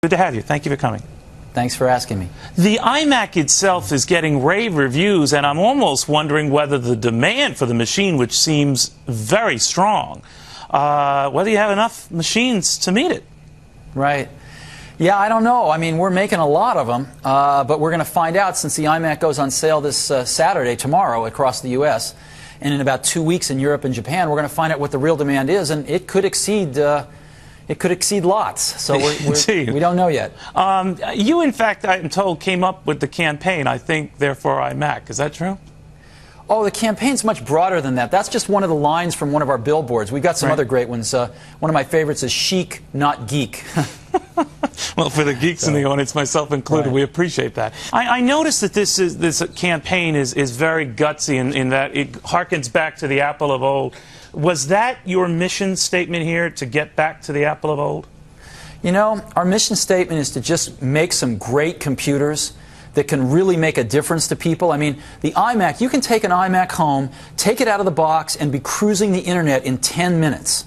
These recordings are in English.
Good to have you. Thank you for coming. Thanks for asking me. The iMac itself is getting rave reviews, and I'm almost wondering whether the demand for the machine, which seems very strong, whether you have enough machines to meet it. Right. Yeah, I don't know. I mean, we're making a lot of them, but we're going to find out since the iMac goes on sale this Saturday, tomorrow, across the U.S., and in about 2 weeks in Europe and Japan. We're going to find out what the real demand is, and it could exceed lots. So we don't know yet. You, in fact, I'm told, came up with the campaign, I think, therefore iMac. Is that true? Oh, the campaign's much broader than that. That's just one of the lines from one of our billboards. We've got some other great ones. One of my favorites is chic, not geek. Well, for the geeks in the audience, myself included, we appreciate that. I noticed that this campaign is very gutsy in that it harkens back to the Apple of old. Was that your mission statement here, to get back to the Apple of old? You know, our mission statement is to just make some great computers that can really make a difference to people. I mean, the iMac, you can take an iMac home, take it out of the box, and be cruising the internet in 10 minutes.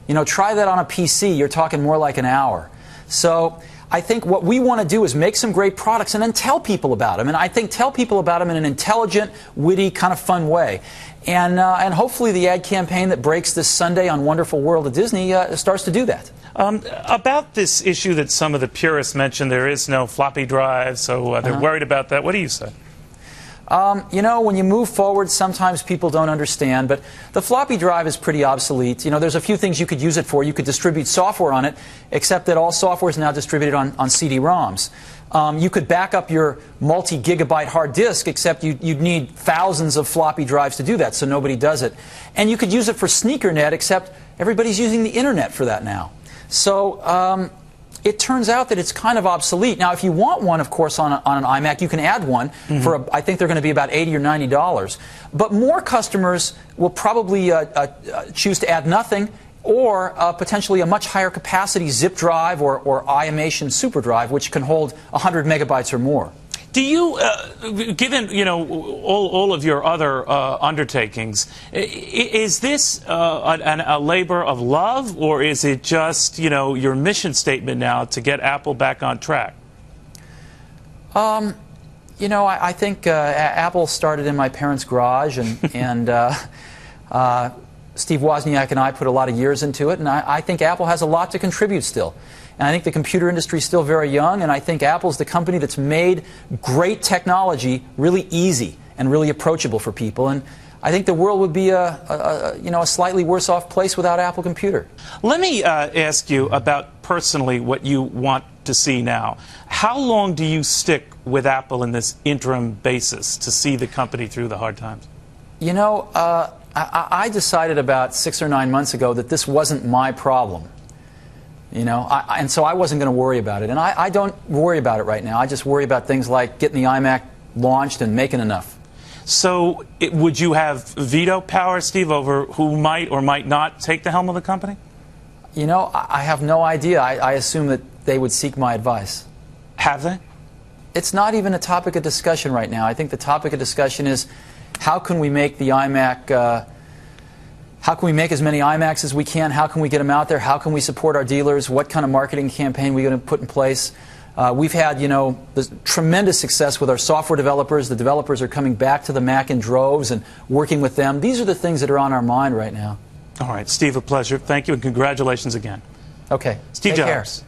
You know, try that on a PC, you're talking more like an hour. So I think what we want to do is make some great products and then tell people about them. And I think tell people about them in an intelligent, witty, kind of fun way. And hopefully the ad campaign that breaks this Sunday on Wonderful World of Disney starts to do that. About this issue that some of the purists mentioned, there is no floppy drive, so they're worried about that. What do you say? You know, when you move forward, sometimes people don't understand, but the floppy drive is pretty obsolete. You know, there's a few things you could use it for. You could distribute software on it, except that all software is now distributed on CD-ROMs. You could back up your multi-gigabyte hard disk, except you'd need thousands of floppy drives to do that, so nobody does it. And you could use it for SneakerNet, except everybody's using the internet for that now. So it turns out that it's kind of obsolete. Now, if you want one, of course, on an iMac, you can add one for, I think they're going to be about $80 or $90. But more customers will probably choose to add nothing, or potentially a much higher capacity zip drive or iMation super drive, which can hold 100 megabytes or more. Do you, given all of your other undertakings, is this a labor of love, or is it just your mission statement now to get Apple back on track? You know, I think Apple started in my parents' garage, and Steve Wozniak and I put a lot of years into it, and I think Apple has a lot to contribute still. And I think the computer industry is still very young, and I think Apple's the company that's made great technology really easy and really approachable for people. And I think the world would be a slightly worse off place without Apple Computer. Let me ask you about personally what you want to see now. How long do you stick with Apple in this interim basis to see the company through the hard times? You know, I decided about 6 or 9 months ago that this wasn't my problem. You know, and so I wasn't going to worry about it. And I don't worry about it right now. I just worry about things like getting the iMac launched and making enough. So would you have veto power, Steve, over who might or might not take the helm of the company? You know, I have no idea. I assume that they would seek my advice. Have they? It's not even a topic of discussion right now. I think the topic of discussion is how can we make the iMac how can we make as many iMacs as we can? How can we get them out there? How can we support our dealers? What kind of marketing campaign are we going to put in place? We've had, tremendous success with our software developers. The developers are coming back to the Mac in droves and working with them. These are the things that are on our mind right now. All right, Steve, a pleasure. Thank you, and congratulations again. Okay. Steve Jobs.